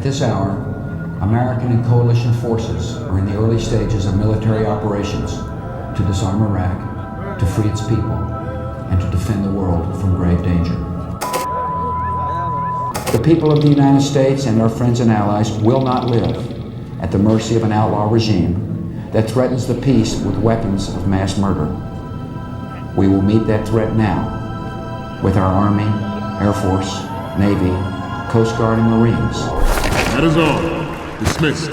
this hour, American and coalition forces are in the early stages of military operations to disarm Iraq, to free its people, and to defend the world from grave danger. The people of the United States and our friends and allies will not live at the mercy of an outlaw regime that threatens the peace with weapons of mass murder. We will meet that threat now with our Army, Air Force, Navy, Coast Guard, and Marines. That is all. Dismissed.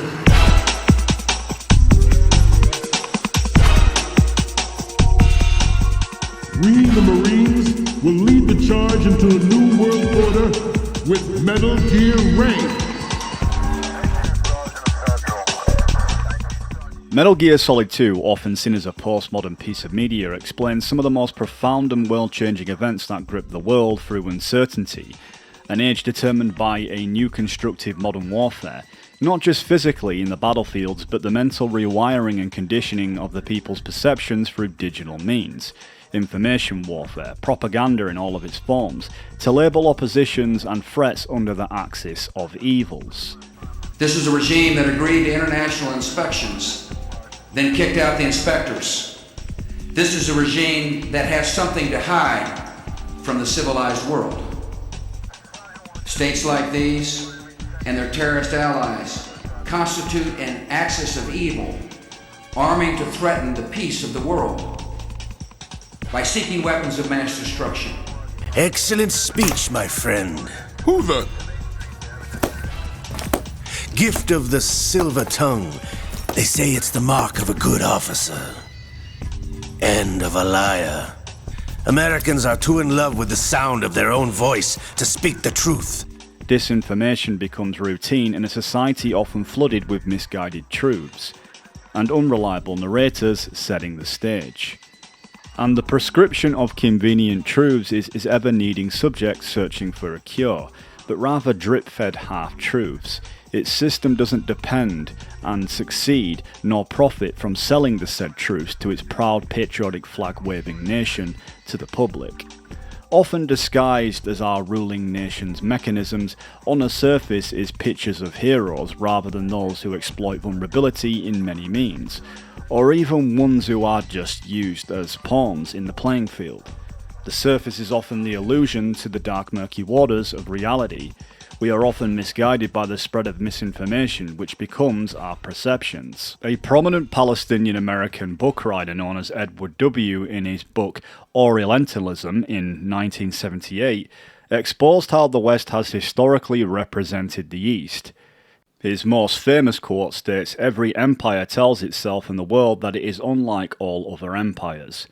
We, the Marines, will lead the charge into a new world order with Metal Gear Reign. Metal Gear Solid 2, often seen as a postmodern piece of media, explains some of the most profound and world-changing events that grip the world through uncertainty, an age determined by a new constructive modern warfare, not just physically in the battlefields, but the mental rewiring and conditioning of the people's perceptions through digital means. Information warfare, propaganda in all of its forms, to label oppositions and threats under the axis of evils. This is a regime that agreed to international inspections, then kicked out the inspectors. This is a regime that has something to hide from the civilized world. States like these and their terrorist allies constitute an axis of evil, arming to threaten the peace of the world by seeking weapons of mass destruction. Excellent speech, my friend. Who the? Gift of the silver tongue. They say it's the mark of a good officer. And of a liar. Americans are too in love with the sound of their own voice to speak the truth. Disinformation becomes routine in a society often flooded with misguided truths, and unreliable narrators setting the stage. And the prescription of convenient truths is ever needing subjects searching for a cure, but rather drip-fed half-truths. Its system doesn't depend and succeed nor profit from selling the said truths to its proud patriotic flag-waving nation to the public. Often disguised as our ruling nation's mechanisms, on the surface is pictures of heroes rather than those who exploit vulnerability in many means, or even ones who are just used as pawns in the playing field. The surface is often the illusion to the dark murky waters of reality. We are often misguided by the spread of misinformation, which becomes our perceptions. A prominent Palestinian-American book writer known as Edward W. in his book Orientalism in 1978 exposed how the West has historically represented the East. His most famous quote states, "Every empire tells itself and the world that it is unlike all other empires."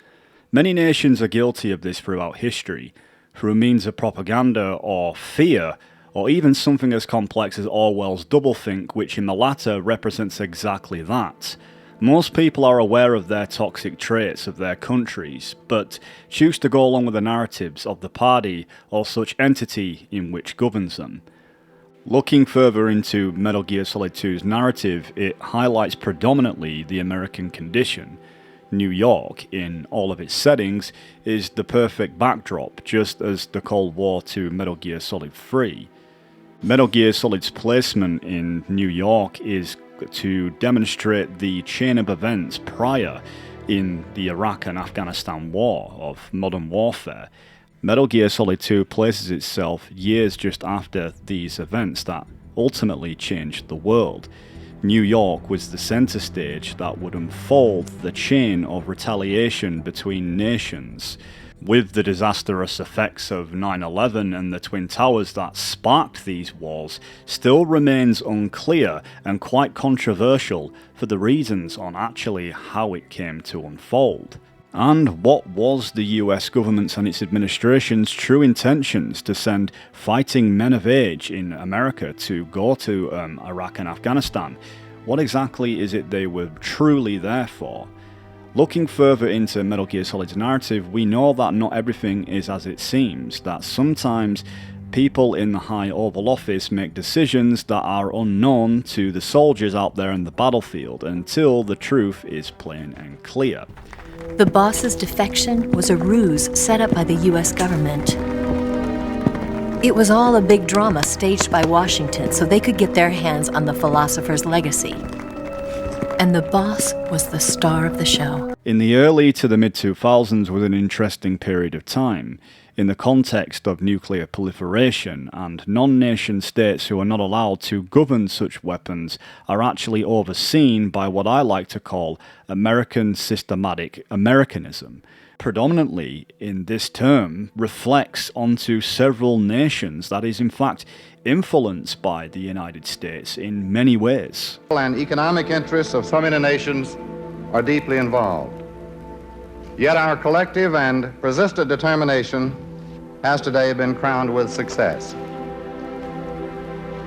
Many nations are guilty of this throughout history, through means of propaganda or fear, or even something as complex as Orwell's doublethink, which in the latter represents exactly that. Most people are aware of their toxic traits of their countries, but choose to go along with the narratives of the party or such entity in which governs them. Looking further into Metal Gear Solid 2's narrative, it highlights predominantly the American condition. New York, in all of its settings, is the perfect backdrop, just as the Cold War to Metal Gear Solid 3. Metal Gear Solid's placement in New York is to demonstrate the chain of events prior in the Iraq and Afghanistan war of modern warfare. Metal Gear Solid 2 places itself years just after these events that ultimately changed the world. New York was the center stage that would unfold the chain of retaliation between nations. With the disastrous effects of 9/11 and the Twin Towers that sparked these wars, still remains unclear and quite controversial for the reasons on actually how it came to unfold. And what was the US government's and its administration's true intentions to send fighting men of age in America to go to Iraq and Afghanistan? What exactly is it they were truly there for? Looking further into Metal Gear Solid's narrative, we know that not everything is as it seems, that sometimes people in the High Oval Office make decisions that are unknown to the soldiers out there in the battlefield until the truth is plain and clear. The boss's defection was a ruse set up by the US government. It was all a big drama staged by Washington so they could get their hands on the philosopher's legacy. And the boss was the star of the show. In the early to the mid-2000s was an interesting period of time, in the context of nuclear proliferation, and non-nation states who are not allowed to govern such weapons are actually overseen by what I like to call American systematic Americanism. Predominantly in this term reflects onto several nations that is in fact influenced by the United States in many ways. And economic interests of so many nations are deeply involved. Yet our collective and persistent determination has today been crowned with success.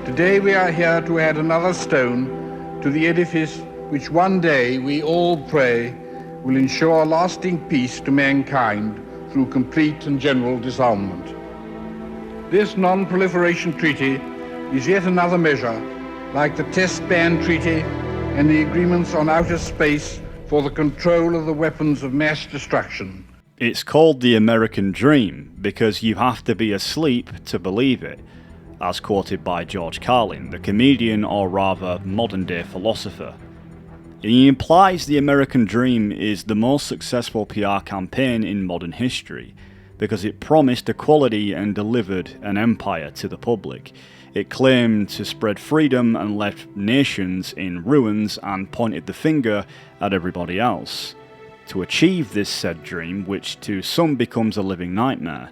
Today we are here to add another stone to the edifice which one day we all pray will ensure lasting peace to mankind through complete and general disarmament. This non-proliferation treaty is yet another measure, like the Test Ban Treaty and the agreements on outer space for the control of the weapons of mass destruction. It's called the American Dream because you have to be asleep to believe it, as quoted by George Carlin, the comedian or rather modern-day philosopher. He implies the American Dream is the most successful PR campaign in modern history because it promised equality and delivered an empire to the public. It claimed to spread freedom and left nations in ruins and pointed the finger at everybody else. To achieve this said dream, which to some becomes a living nightmare,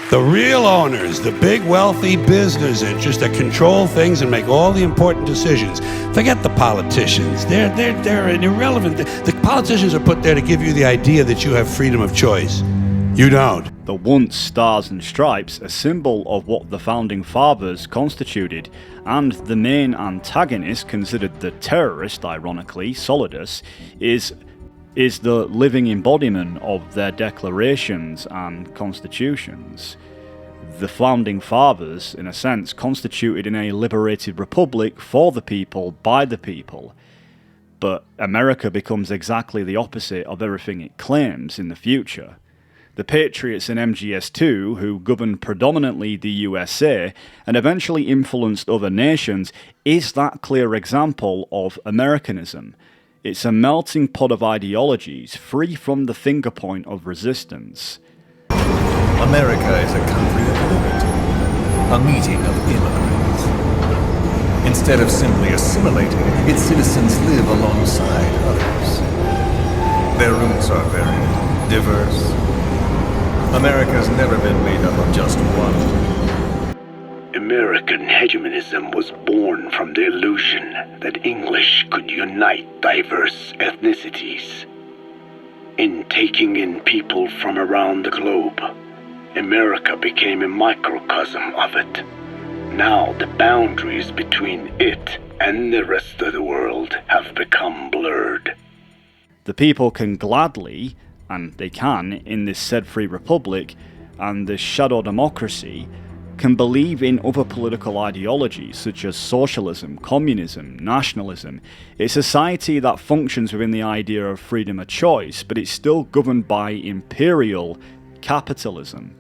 the real owners, the big wealthy business interests that control things and make all the important decisions. Forget the politicians. They're irrelevant. The politicians are put there to give you the idea that you have freedom of choice. You don't. The once stars and stripes, a symbol of what the founding fathers constituted, and the main antagonist, considered the terrorist, ironically, Solidus, is the living embodiment of their declarations and constitutions. The founding fathers, in a sense, constituted in a liberated republic for the people, by the people. But America becomes exactly the opposite of everything it claims in the future. The Patriots and MGS2, who governed predominantly the USA and eventually influenced other nations, is that clear example of Americanism. It's a melting pot of ideologies, free from the finger point of resistance. America is a country of liberty, a meeting of immigrants. Instead of simply assimilating, its citizens live alongside others. Their roots are very diverse. America's never been made up of just one. American hegemonism was born from the illusion that English could unite diverse ethnicities. In taking in people from around the globe, America became a microcosm of it. Now the boundaries between it and the rest of the world have become blurred. The people can gladly, and they can, in this said free republic and this shadow democracy, can believe in other political ideologies such as socialism, communism, nationalism. A society that functions within the idea of freedom of choice, but it's still governed by imperial capitalism.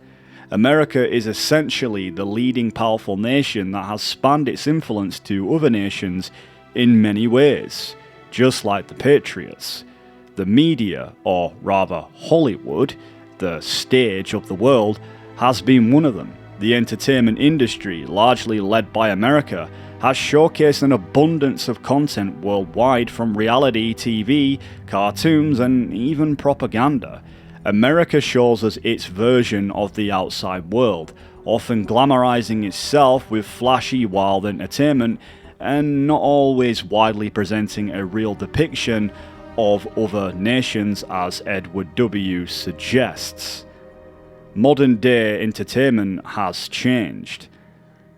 America is essentially the leading powerful nation that has spanned its influence to other nations in many ways, just like the Patriots. The media, or rather Hollywood, the stage of the world, has been one of them. The entertainment industry, largely led by America, has showcased an abundance of content worldwide, from reality TV, cartoons, and even propaganda. America shows us its version of the outside world, often glamorizing itself with flashy, wild entertainment, and not always widely presenting a real depiction of other nations, as Edward W. suggests. Modern day entertainment has changed,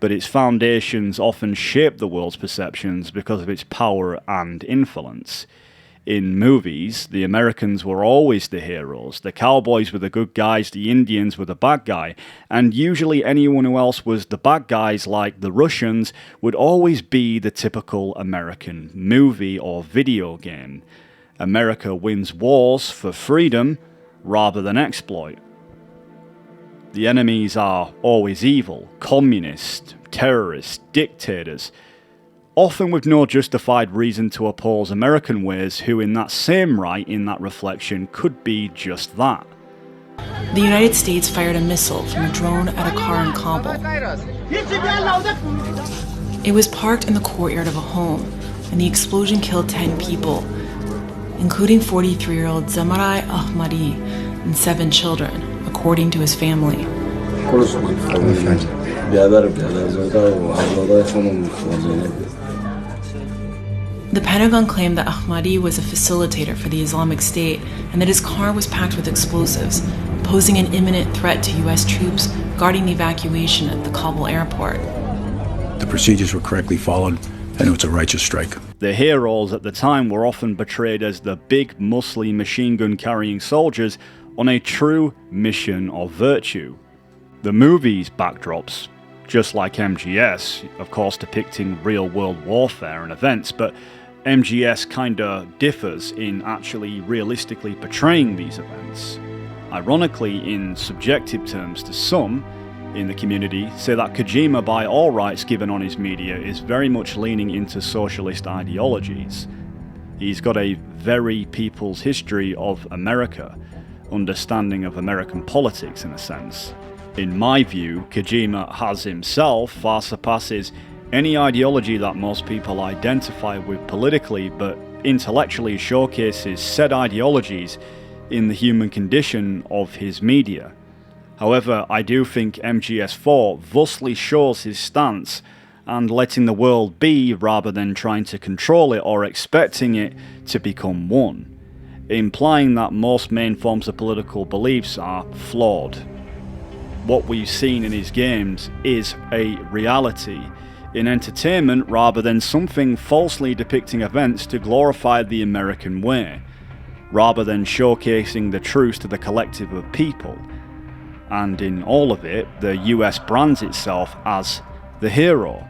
but its foundations often shape the world's perceptions because of its power and influence. In movies, the Americans were always the heroes, the cowboys were the good guys, the Indians were the bad guy, and usually anyone who else was the bad guys, like the Russians, would always be the typical American movie or video game. America wins wars for freedom rather than exploit. The enemies are always evil, communists, terrorists, dictators, often with no justified reason to oppose American ways, who in that same right, in that reflection, could be just that. The United States fired a missile from a drone at a car in Kabul. It was parked in the courtyard of a home, and the explosion killed 10 people, including 43-year-old Zamarai Ahmadi and 7 children, according to his family. The Pentagon claimed that Ahmadi was a facilitator for the Islamic State and that his car was packed with explosives, posing an imminent threat to U.S. troops guarding the evacuation at the Kabul airport. The procedures were correctly followed, and it was a righteous strike. The heroes at the time were often portrayed as the big, muscly, machine gun-carrying soldiers on a true mission of virtue. The movie's backdrops, just like MGS, of course depicting real-world warfare and events, but MGS kinda differs in actually realistically portraying these events. Ironically, in subjective terms to some in the community, say that Kojima, by all rights given on his media, is very much leaning into socialist ideologies. He's got a very people's history of America, understanding of American politics in a sense. In my view, Kojima has himself far surpasses any ideology that most people identify with politically, but intellectually showcases said ideologies in the human condition of his media. However, I do think MGS4 thusly shows his stance and letting the world be rather than trying to control it or expecting it to become one, implying that most main forms of political beliefs are flawed. What we've seen in his games is a reality in entertainment rather than something falsely depicting events to glorify the American way, rather than showcasing the truth to the collective of people. And in all of it, the US brands itself as the hero,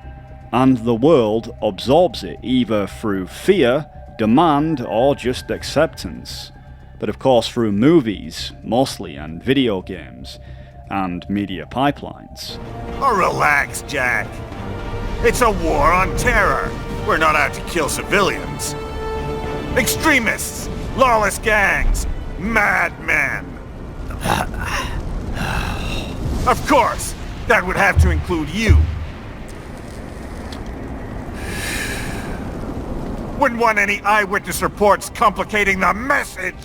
and the world absorbs it either through fear, demand, or just acceptance. But of course through movies, mostly, and video games, and media pipelines. Oh, relax, Jack. It's a war on terror. We're not out to kill civilians. Extremists, lawless gangs, madmen. Of course, that would have to include you. Wouldn't want any eyewitness reports complicating the message.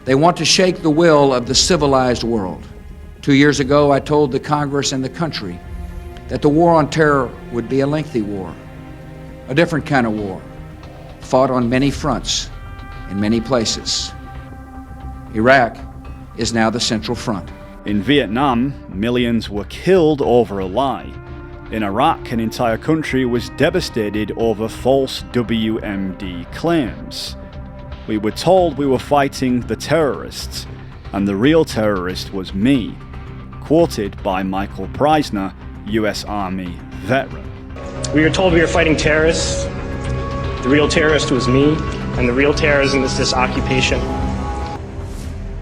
They want to shake the will of the civilized world. 2 years ago, I told the Congress and the country that the war on terror would be a lengthy war, a different kind of war, fought on many fronts, in many places. Iraq is now the central front. In Vietnam, millions were killed over a lie. In Iraq, an entire country was devastated over false WMD claims. We were told we were fighting the terrorists, and the real terrorist was me. Quoted by Michael Preisner, US Army veteran. We were told we were fighting terrorists. The real terrorist was me, and the real terrorism is this occupation.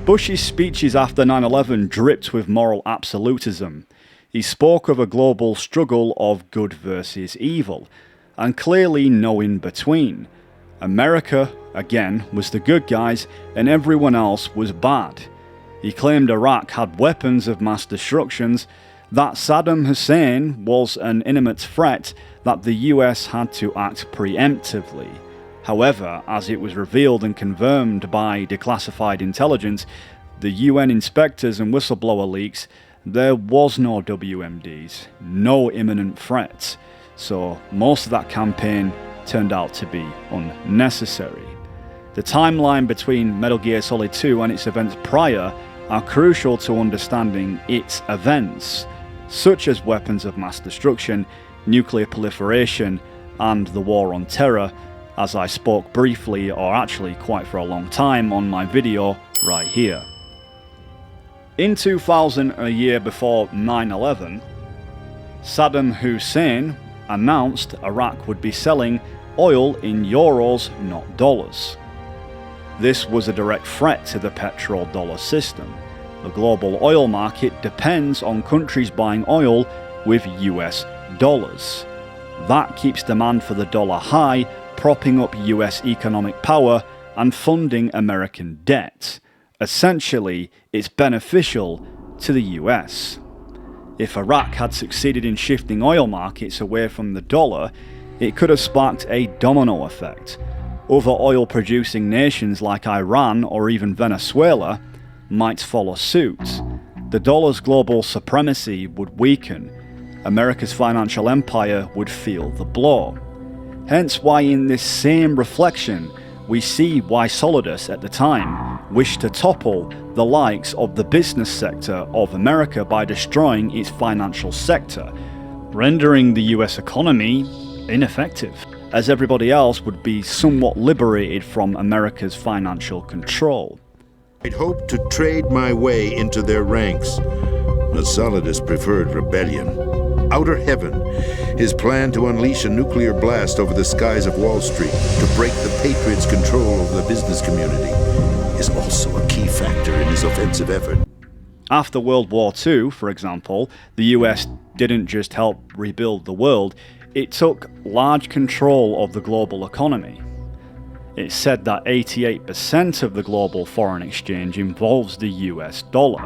Bush's speeches after 9/11 dripped with moral absolutism. He spoke of a global struggle of good versus evil, and clearly no in between. America, again, was the good guys, and everyone else was bad. He claimed Iraq had weapons of mass destruction, that Saddam Hussein was an imminent threat, that the US had to act preemptively. However, as it was revealed and confirmed by declassified intelligence, the UN inspectors and whistleblower leaks, there was no WMDs, no imminent threats, so most of that campaign turned out to be unnecessary. The timeline between Metal Gear Solid 2 and its events prior are crucial to understanding its events, such as weapons of mass destruction, nuclear proliferation, and the war on terror, as I spoke briefly, or actually quite for a long time, on my video right here. In 2000, a year before 9/11, Saddam Hussein announced Iraq would be selling oil in euros, not dollars. This was a direct threat to the petrodollar system, The global oil market depends on countries buying oil with US dollars. That keeps demand for the dollar high, propping up US economic power and funding American debt. Essentially, it's beneficial to the US. If Iraq had succeeded in shifting oil markets away from the dollar, it could have sparked a domino effect. Other oil-producing nations like Iran or even Venezuela might follow suit. The dollar's global supremacy would weaken. America's financial empire would feel the blow. Hence why in this same reflection, we see why Solidus at the time wished to topple the likes of the business sector of America by destroying its financial sector, rendering the US economy ineffective, as everybody else would be somewhat liberated from America's financial control. I'd hoped to trade my way into their ranks, but Solidus preferred rebellion. Outer heaven, his plan to unleash a nuclear blast over the skies of Wall Street to break the Patriots' control of the business community, is also a key factor in his offensive effort. After World War II, for example, the US didn't just help rebuild the world, it took large control of the global economy. It's said that 88% of the global foreign exchange involves the US dollar.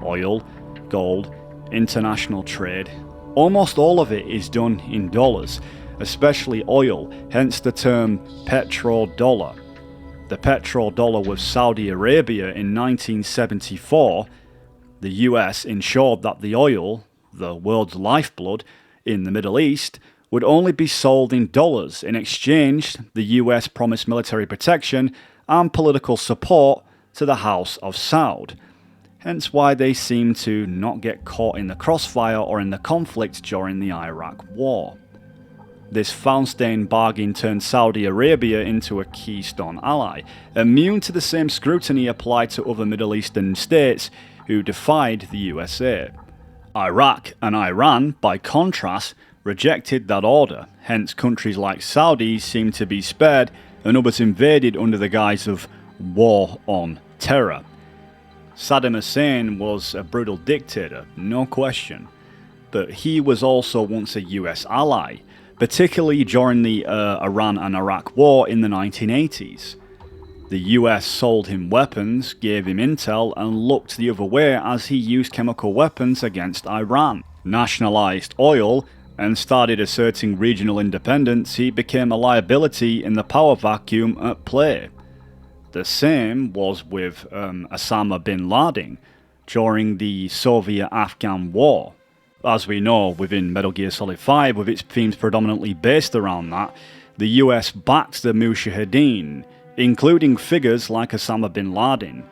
Oil, gold, international trade, almost all of it is done in dollars, especially oil, hence the term petrodollar. The petrodollar with Saudi Arabia in 1974, the US ensured that the oil, the world's lifeblood, in the Middle East, would only be sold in dollars. In exchange, the US promised military protection and political support to the House of Saud. Hence why they seem to not get caught in the crossfire or in the conflict during the Iraq War. This Feinstein bargain turned Saudi Arabia into a keystone ally, immune to the same scrutiny applied to other Middle Eastern states who defied the USA. Iraq and Iran, by contrast, rejected that order, hence countries like Saudi seemed to be spared and others invaded under the guise of war on terror. Saddam Hussein was a brutal dictator, no question, but he was also once a US ally, particularly during the Iran and Iraq War in the 1980s. The US sold him weapons, gave him intel, and looked the other way as he used chemical weapons against Iran. Nationalized oil and started asserting regional independence, he became a liability in the power vacuum at play. The same was with Osama bin Laden during the Soviet-Afghan War. As we know, within Metal Gear Solid 5, with its themes predominantly based around that, the US backed the Mujahideen, including figures like Osama bin Laden.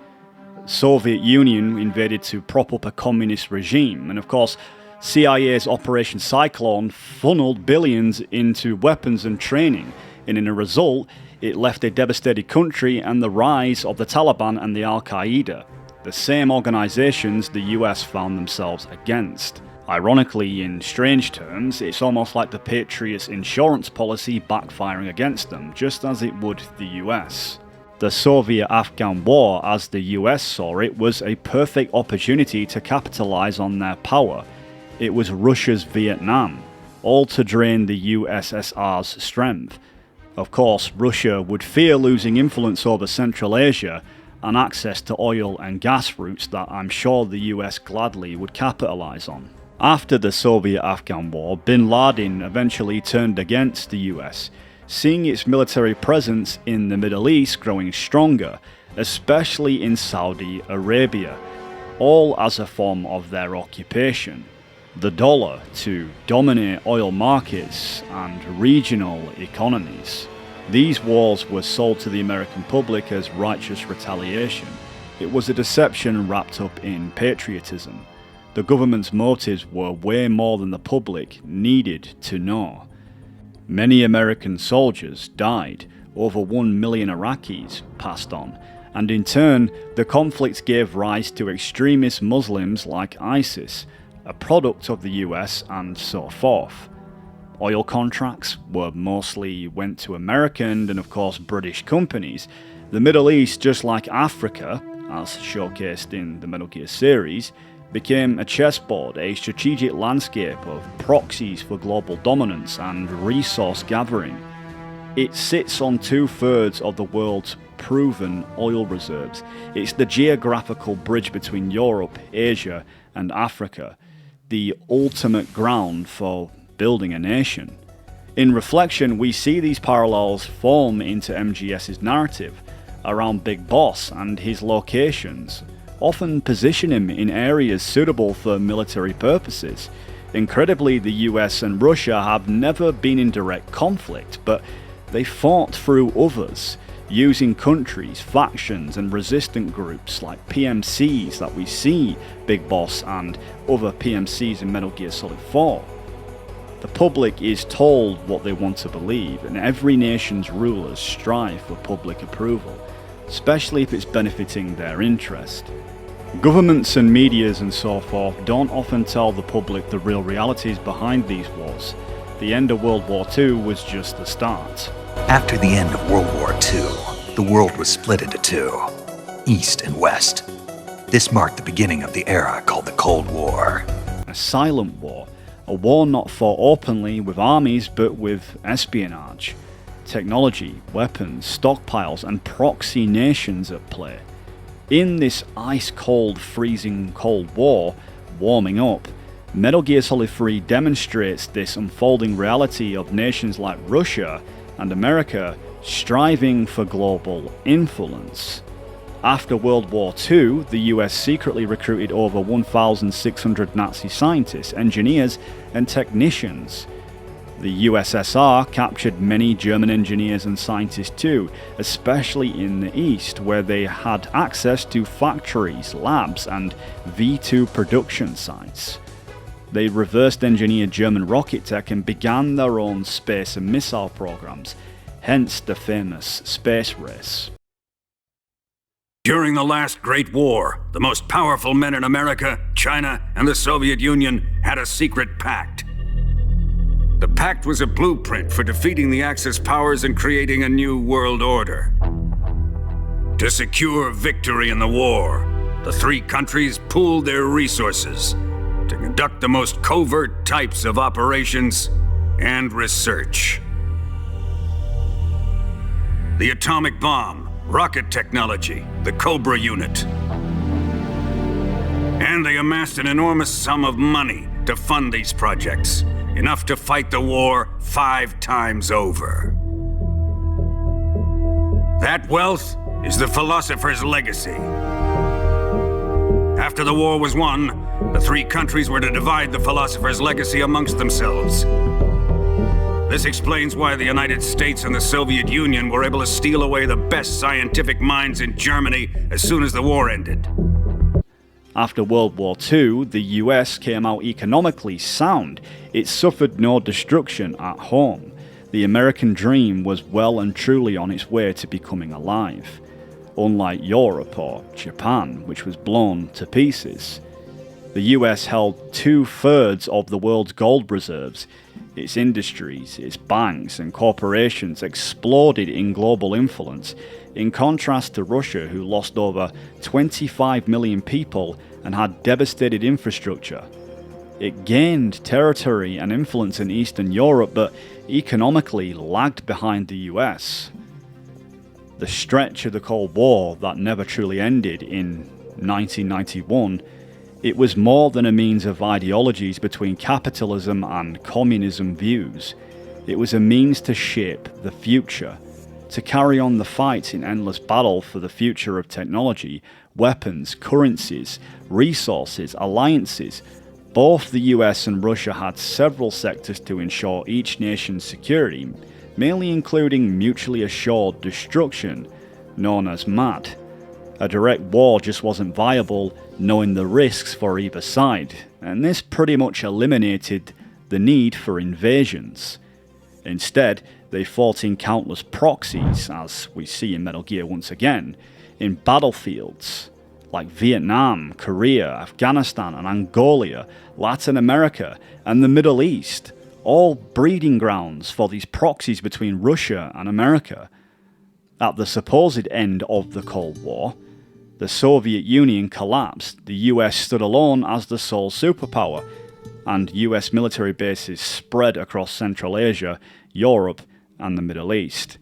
Soviet Union invaded to prop up a communist regime, and of course, CIA's Operation Cyclone funneled billions into weapons and training, and in a result, it left a devastated country and the rise of the Taliban and the Al-Qaeda, the same organizations the US found themselves against. Ironically, in strange terms, it's almost like the Patriots' insurance policy backfiring against them, just as it would the US. The Soviet-Afghan War, as the US saw it, was a perfect opportunity to capitalize on their power. It was Russia's Vietnam, all to drain the USSR's strength. Of course, Russia would fear losing influence over Central Asia and access to oil and gas routes that I'm sure the US gladly would capitalize on. After the Soviet-Afghan War, bin Laden eventually turned against the US, seeing its military presence in the Middle East growing stronger, especially in Saudi Arabia, all as a form of their occupation. The dollar to dominate oil markets and regional economies. These wars were sold to the American public as righteous retaliation. It was a deception wrapped up in patriotism. The government's motives were way more than the public needed to know. Many American soldiers died, over 1 million Iraqis passed on, and in turn, the conflict gave rise to extremist Muslims like ISIS, a product of the US, and so forth. Oil contracts mostly went to American and of course British companies. The Middle East, just like Africa, as showcased in the Metal Gear series, became a chessboard, a strategic landscape of proxies for global dominance and resource gathering. It sits on 2/3 of the world's proven oil reserves. It's the geographical bridge between Europe, Asia, and Africa, the ultimate ground for building a nation. In reflection, we see these parallels form into MGS's narrative around Big Boss and his locations, often position him in areas suitable for military purposes. Incredibly, the US and Russia have never been in direct conflict, but they fought through others, using countries, factions, and resistant groups like PMCs that we see Big Boss and other PMCs in Metal Gear Solid 4. The public is told what they want to believe, and every nation's rulers strive for public approval, especially if it's benefiting their interest. Governments and medias and so forth don't often tell the public the real realities behind these wars. The end of World War II was just the start. After the end of World War II, the world was split into two, East and West. This marked the beginning of the era called the Cold War. A silent war, a war not fought openly with armies but with espionage, technology, weapons, stockpiles, and proxy nations at play. In this ice-cold, freezing Cold War, warming up, Metal Gear Solid 3 demonstrates this unfolding reality of nations like Russia and America striving for global influence. After World War II, the US secretly recruited over 1,600 Nazi scientists, engineers, and technicians. The USSR captured many German engineers and scientists too, especially in the East, where they had access to factories, labs, and V2 production sites. They reversed engineered German rocket tech and began their own space and missile programs, hence the famous space race. During the last Great War, the most powerful men in America, China, and the Soviet Union had a secret pact. The pact was a blueprint for defeating the Axis powers and creating a new world order. To secure victory in the war, the three countries pooled their resources to conduct the most covert types of operations and research. The atomic bomb, rocket technology, the Cobra unit. And they amassed an enormous sum of money to fund these projects, enough to fight the war 5 times over. That wealth is the philosopher's legacy. After the war was won, the three countries were to divide the philosopher's legacy amongst themselves. This explains why the United States and the Soviet Union were able to steal away the best scientific minds in Germany as soon as the war ended. After World War II, the US came out economically sound. It suffered no destruction at home. The American dream was well and truly on its way to becoming alive. Unlike Europe or Japan, which was blown to pieces. The US held 2/3 of the world's gold reserves. Its industries, its banks and corporations exploded in global influence, in contrast to Russia, who lost over 25 million people and had devastated infrastructure. It gained territory and influence in Eastern Europe, but economically lagged behind the US. The stretch of the Cold War that never truly ended in 1991, it was more than a means of ideologies between capitalism and communism views. It was a means to shape the future, to carry on the fight in endless battle for the future of technology, weapons, currencies, resources, alliances. Both the US and Russia had several sectors to ensure each nation's security, mainly including mutually assured destruction, known as MAD. A direct war just wasn't viable, knowing the risks for either side, and this pretty much eliminated the need for invasions. Instead, they fought in countless proxies, as we see in Metal Gear once again, in battlefields like Vietnam, Korea, Afghanistan and Angola, Latin America and the Middle East, all breeding grounds for these proxies between Russia and America. At the supposed end of the Cold War, The Soviet Union collapsed, the US stood alone as the sole superpower, and US military bases spread across Central Asia, Europe, and the Middle East,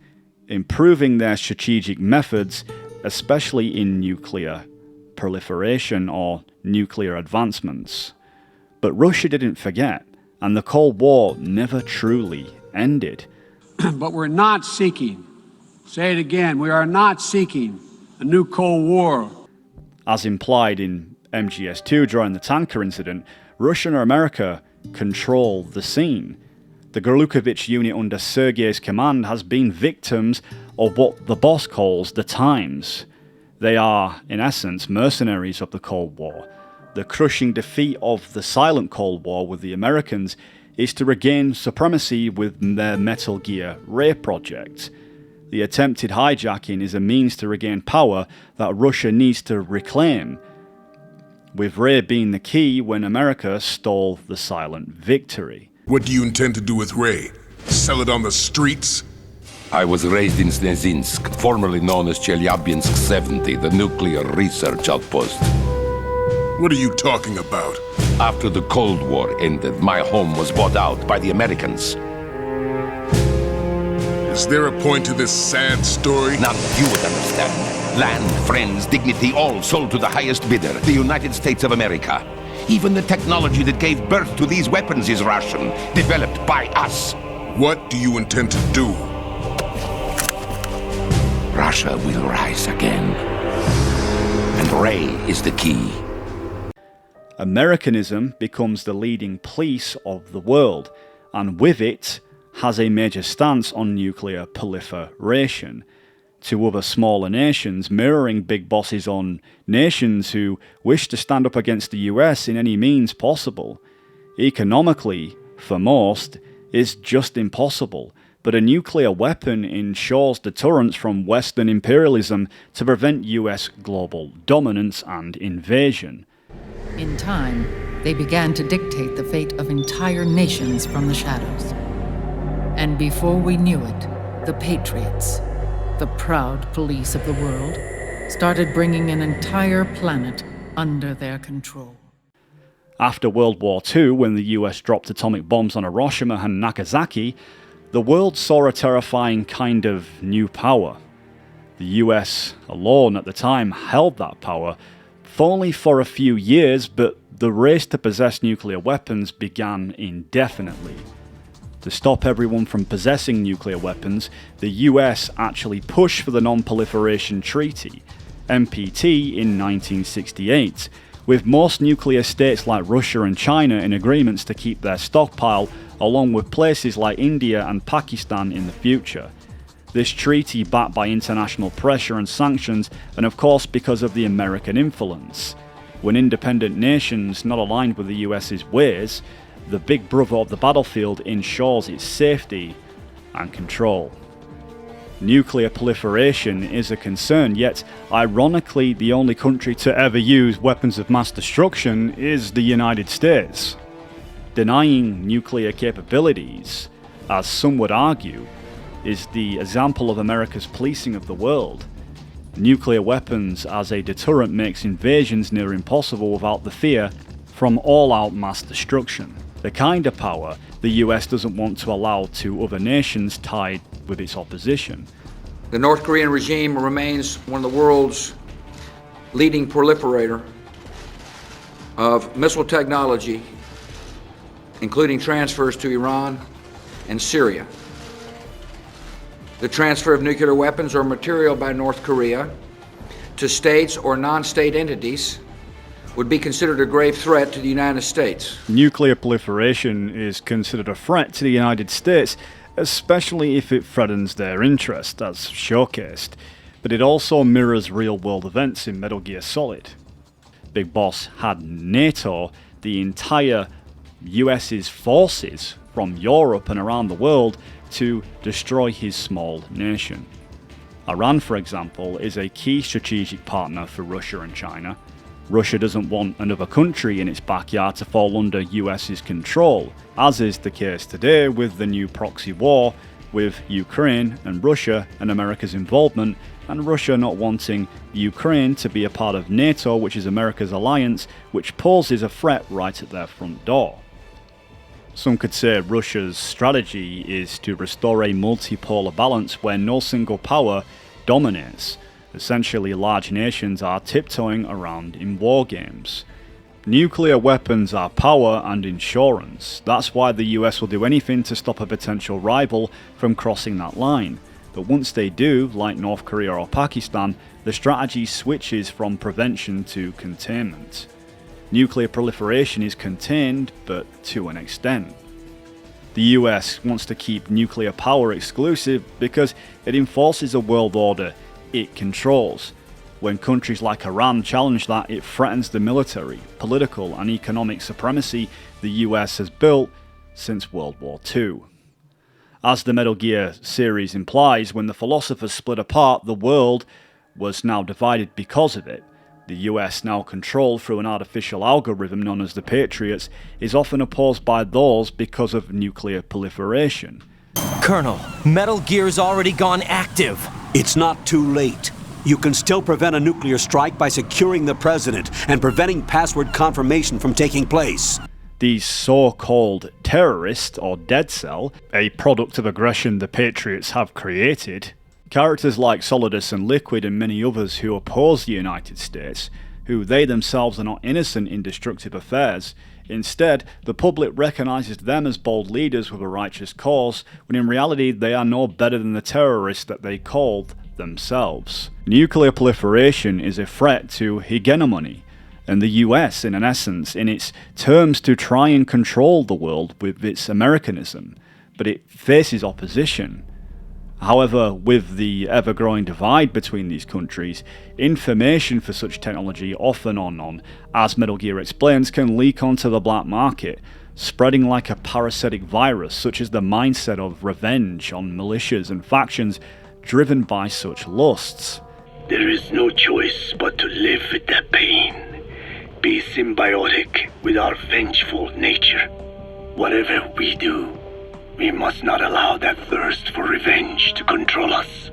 improving their strategic methods, especially in nuclear proliferation or nuclear advancements. But Russia didn't forget, and the Cold War never truly ended. But we're not seeking, say it again, we are not seeking a new Cold War. As implied in MGS-2 during the tanker incident, Russia and America control the scene. The Gorlukovich unit under Sergei's command has been victims of what the boss calls the times. They are, in essence, mercenaries of the Cold War. The crushing defeat of the silent Cold War with the Americans is to regain supremacy with their Metal Gear Ray project. The attempted hijacking is a means to regain power that Russia needs to reclaim, with Ray being the key when America stole the silent victory. What do you intend to do with Ray? Sell it on the streets? I was raised in Snezinsk, formerly known as Chelyabinsk 70, the nuclear research outpost. What are you talking about? After the Cold War ended, my home was bought out by the Americans. Is there a point to this sad story? None you would understand. Land, friends, dignity, all sold to the highest bidder, the United States of America. Even the technology that gave birth to these weapons is Russian, developed by us. What do you intend to do? Russia will rise again. And Ray is the key. Americanism becomes the leading police of the world, and with it has a major stance on nuclear proliferation. To other smaller nations, mirroring big bosses on nations who wish to stand up against the US in any means possible. Economically, for most, is just impossible, but a nuclear weapon ensures deterrence from Western imperialism to prevent US global dominance and invasion. In time, they began to dictate the fate of entire nations from the shadows. And before we knew it, the Patriots, the proud police of the world, started bringing an entire planet under their control. After World War II, when the US dropped atomic bombs on Hiroshima and Nagasaki, the world saw a terrifying kind of new power. The US alone at the time held that power, only for a few years, but the race to possess nuclear weapons began indefinitely. To stop everyone from possessing nuclear weapons, the US actually pushed for the Non-Proliferation Treaty, NPT, in 1968, with most nuclear states like Russia and China in agreements to keep their stockpile, along with places like India and Pakistan in the future. This treaty, backed by international pressure and sanctions, and of course because of the American influence. When independent nations not aligned with the US's ways, the big brother of the battlefield ensures its safety and control. Nuclear proliferation is a concern, yet ironically the only country to ever use weapons of mass destruction is the United States. Denying nuclear capabilities, as some would argue, is the example of America's policing of the world. Nuclear weapons as a deterrent makes invasions near impossible without the fear from all-out mass destruction. The kind of power the US doesn't want to allow to other nations tied with its opposition. The North Korean regime remains one of the world's leading proliferator of missile technology, including transfers to Iran and Syria. The transfer of nuclear weapons or material by North Korea to states or non-state entities would be considered a grave threat to the United States. Nuclear proliferation is considered a threat to the United States, especially if it threatens their interest, as showcased, but it also mirrors real-world events in Metal Gear Solid. Big Boss had NATO, the entire US's forces from Europe and around the world, to destroy his small nation. Iran, for example, is a key strategic partner for Russia and China. Russia doesn't want another country in its backyard to fall under US's control, as is the case today with the new proxy war with Ukraine and Russia and America's involvement, and Russia not wanting Ukraine to be a part of NATO, which is America's alliance, which poses a threat right at their front door. Some could say Russia's strategy is to restore a multipolar balance where no single power dominates. Essentially, large nations are tiptoeing around in war games. Nuclear weapons are power and insurance. That's why the US will do anything to stop a potential rival from crossing that line. But once they do, like North Korea or Pakistan, the strategy switches from prevention to containment. Nuclear proliferation is contained, but to an extent. The US wants to keep nuclear power exclusive because it enforces a world order it controls. When countries like Iran challenge that, it threatens the military, political and economic supremacy the US has built since World War II. As the Metal Gear series implies, when the philosophers split apart, the world was now divided because of it. The US, now controlled through an artificial algorithm known as the Patriots, is often opposed by those because of nuclear proliferation. Colonel, Metal Gear's already gone active. It's not too late. You can still prevent a nuclear strike by securing the president and preventing password confirmation from taking place. These so-called terrorists, or Dead Cell, a product of aggression the Patriots have created, characters like Solidus and Liquid and many others who oppose the United States, who they themselves are not innocent in destructive affairs. Instead, the public recognises them as bold leaders with a righteous cause, when in reality they are no better than the terrorists that they called themselves. Nuclear proliferation is a threat to hegemony, and the US, in essence, in its terms to try and control the world with its Americanism, but it faces opposition. However, with the ever-growing divide between these countries, information for such technology off and on, as Metal Gear explains, can leak onto the black market, spreading like a parasitic virus, such as the mindset of revenge on militias and factions driven by such lusts. There is no choice but to live with that pain, be symbiotic with our vengeful nature. Whatever we do, we must not allow that thirst for revenge to control us.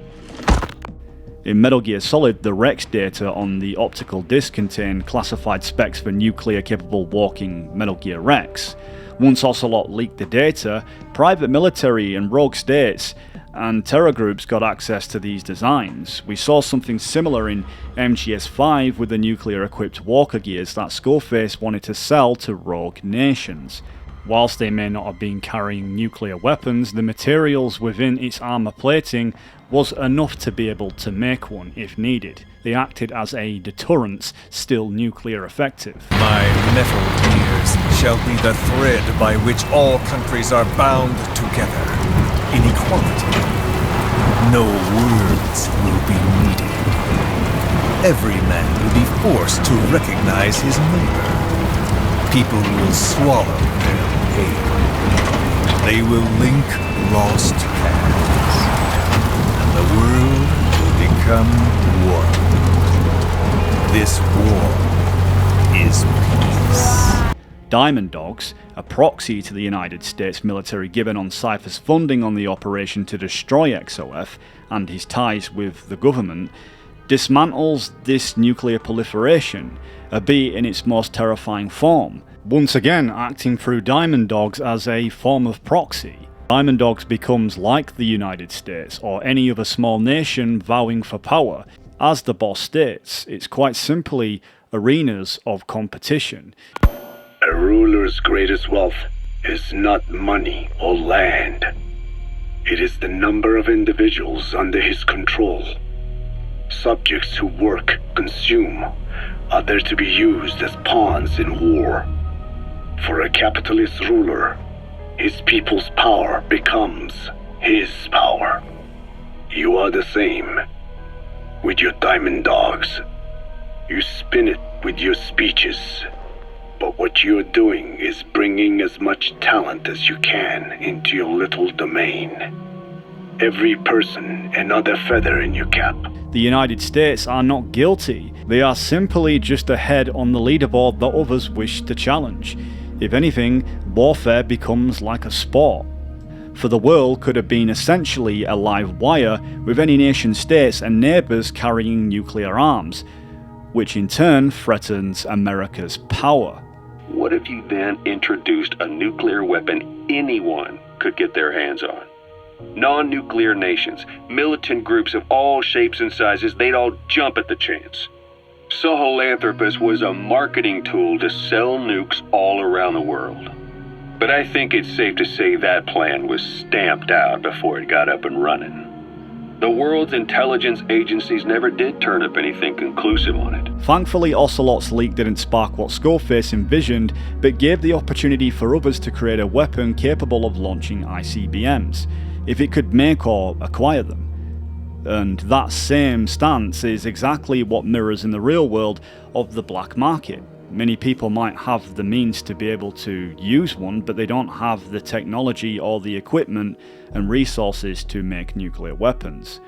In Metal Gear Solid, the Rex data on the optical disc contained classified specs for nuclear-capable walking Metal Gear Rex. Once Ocelot leaked the data, private military and rogue states and terror groups got access to these designs. We saw something similar in MGS5 with the nuclear-equipped walker gears that Skullface wanted to sell to rogue nations. Whilst they may not have been carrying nuclear weapons, the materials within its armor plating was enough to be able to make one if needed. They acted as a deterrent, still nuclear effective. My metal gears shall be the thread by which all countries are bound together in equality. No words will be needed. Every man will be forced to recognize his neighbor. People will swallow their pain. They will link lost paths. And the world will become one. This war is peace. Diamond Dogs, a proxy to the United States military given on Cypher's funding on the operation to destroy XOF and his ties with the government, dismantles this nuclear proliferation, albeit in its most terrifying form, once again acting through Diamond Dogs as a form of proxy. Diamond Dogs becomes like the United States or any other small nation vowing for power. As the boss states, it's quite simply arenas of competition. A ruler's greatest wealth is not money or land. It is the number of individuals under his control. Subjects who work, consume, are there to be used as pawns in war. For a capitalist ruler, his people's power becomes his power. You are the same. With your Diamond Dogs, you spin it with your speeches. But what you're doing is bringing as much talent as you can into your little domain. Every person another feather in your cap. The United States are not guilty. They are simply just ahead on the leaderboard that others wish to challenge. If anything, warfare becomes like a sport. for the world could have been essentially a live wire, with any nation states and neighbours carrying nuclear arms, which in turn threatens America's power. What if you then introduced a nuclear weapon anyone could get their hands on? Non-nuclear nations, militant groups of all shapes and sizes, they'd all jump at the chance. Sahelanthropus was a marketing tool to sell nukes all around the world. But I think it's safe to say that plan was stamped out before it got up and running. The world's intelligence agencies never did turn up anything conclusive on it. Thankfully, Ocelot's leak didn't spark what Skullface envisioned, but gave the opportunity for others to create a weapon capable of launching ICBMs, if it could make or acquire them. And that same stance is exactly what mirrors in the real world of the black market. Many people might have the means to be able to use one, but they don't have the technology or the equipment and resources to make nuclear weapons.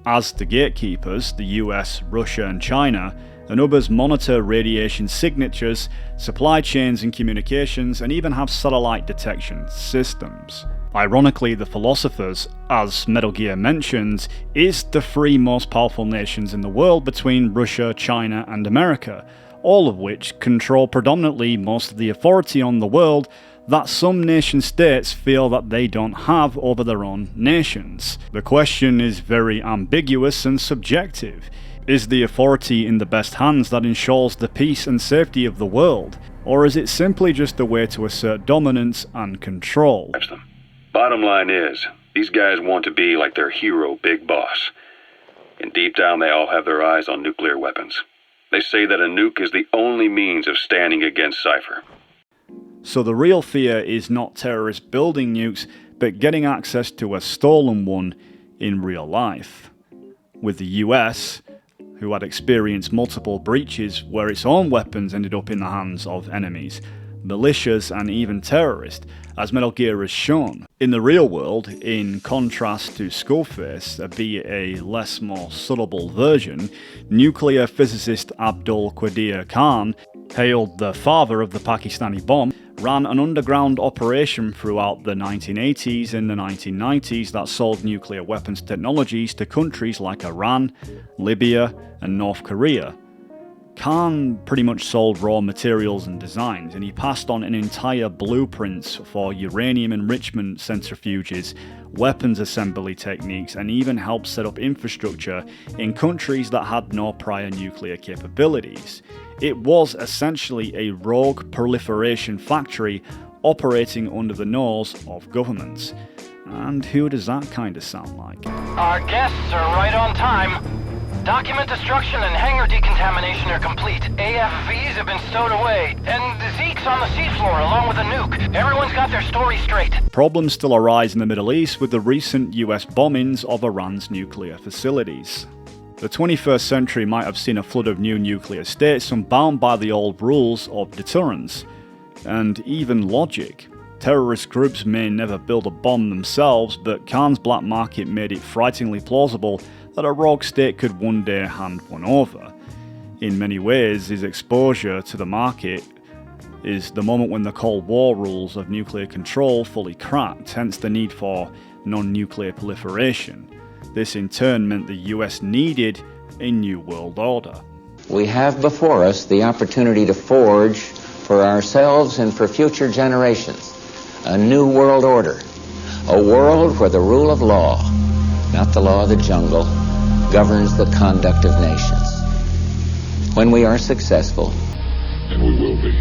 As the gatekeepers, the US, Russia and China, and others monitor radiation signatures, supply chains and communications, and even have satellite detection systems. Ironically, the philosophers, as Metal Gear mentions, is the three most powerful nations in the world between Russia, China and America, all of which control predominantly most of the authority on the world that some nation states feel that they don't have over their own nations. The question is very ambiguous and subjective. Is the authority in the best hands that ensures the peace and safety of the world, or is it simply just a way to assert dominance and control? Bottom line is, these guys want to be like their hero, Big Boss. And deep down they all have their eyes on nuclear weapons. They say that a nuke is the only means of standing against Cypher. So the real fear is not terrorists building nukes, but getting access to a stolen one in real life. With the US, who had experienced multiple breaches where its own weapons ended up in the hands of enemies, militias and even terrorists, as Metal Gear has shown. In the real world, in contrast to Skullface, be a less more subtle version, nuclear physicist Abdul Qadir Khan, hailed the father of the Pakistani bomb, ran an underground operation throughout the 1980s and the 1990s that sold nuclear weapons technologies to countries like Iran, Libya and North Korea. Khan pretty much sold raw materials and designs, and he passed on an entire blueprints for uranium enrichment centrifuges, weapons assembly techniques, and even helped set up infrastructure in countries that had no prior nuclear capabilities. It was essentially a rogue proliferation factory operating under the nose of governments. And who does that kind of sound like? Our guests are right on time. Document destruction and hangar decontamination are complete. AFVs have been stowed away, and Zeke's on the seafloor along with a nuke. Everyone's got their story straight. Problems still arise in the Middle East with the recent US bombings of Iran's nuclear facilities. The 21st century might have seen a flood of new nuclear states unbound by the old rules of deterrence, and even logic. Terrorist groups may never build a bomb themselves, but Khan's black market made it frighteningly plausible that a rogue state could one day hand one over. In many ways, his exposure to the market is the moment when the Cold War rules of nuclear control fully cracked, hence the need for non-nuclear proliferation. This in turn meant the US needed a new world order. We have before us the opportunity to forge for ourselves and for future generations a new world order, a world where the rule of law, not the law of the jungle, governs the conduct of nations. When we are successful, and we will be,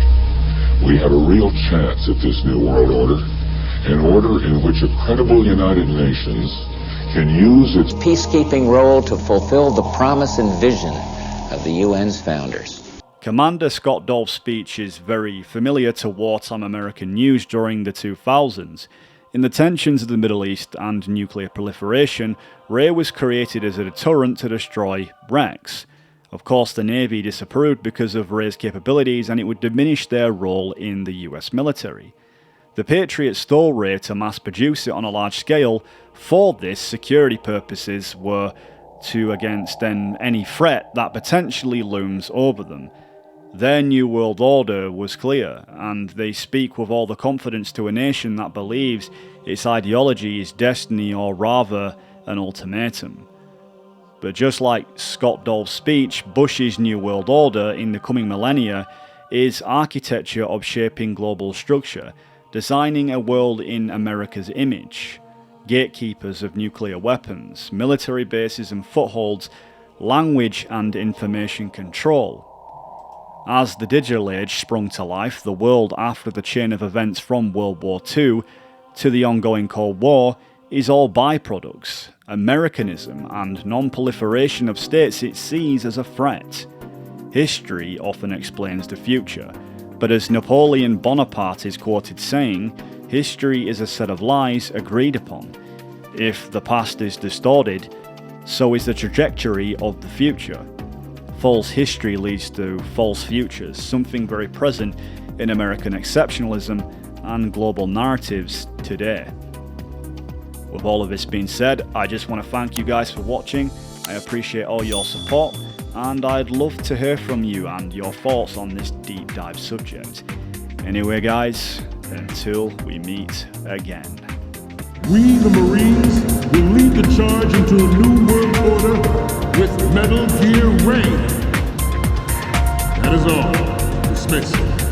we have a real chance at this new world order, an order in which a credible United Nations can use its peacekeeping role to fulfill the promise and vision of the UN's founders. Commander Scott Dolph's speech is very familiar to wartime American news during the 2000s. In the tensions of the Middle East and nuclear proliferation, Ray was created as a deterrent to destroy Rex. Of course, the Navy disapproved because of Ray's capabilities, and it would diminish their role in the US military. The Patriots stole Ray to mass produce it on a large scale. For this, security purposes were to against any threat that potentially looms over them. Their new world order was clear, and they speak with all the confidence to a nation that believes Its ideology is destiny, or rather, an ultimatum. But just like Scott Dolph's speech, Bush's New World Order in the coming millennia is architecture of shaping global structure, designing a world in America's image, gatekeepers of nuclear weapons, military bases and footholds, language and information control. As the digital age sprung to life, the world after the chain of events from World War II to the ongoing Cold War is all byproducts, Americanism and non-proliferation of states it sees as a threat. History often explains the future, but as Napoleon Bonaparte is quoted saying, history is a set of lies agreed upon. If the past is distorted, so is the trajectory of the future. False history leads to false futures, something very present in American exceptionalism and global narratives today. With all of this being said, I just want to thank you guys for watching. I appreciate all your support, and I'd love to hear from you and your thoughts on this deep dive subject. Anyway guys, until we meet again. We, the Marines, will lead the charge into a new world order with Metal Gear Ray. That is all. Dismissed.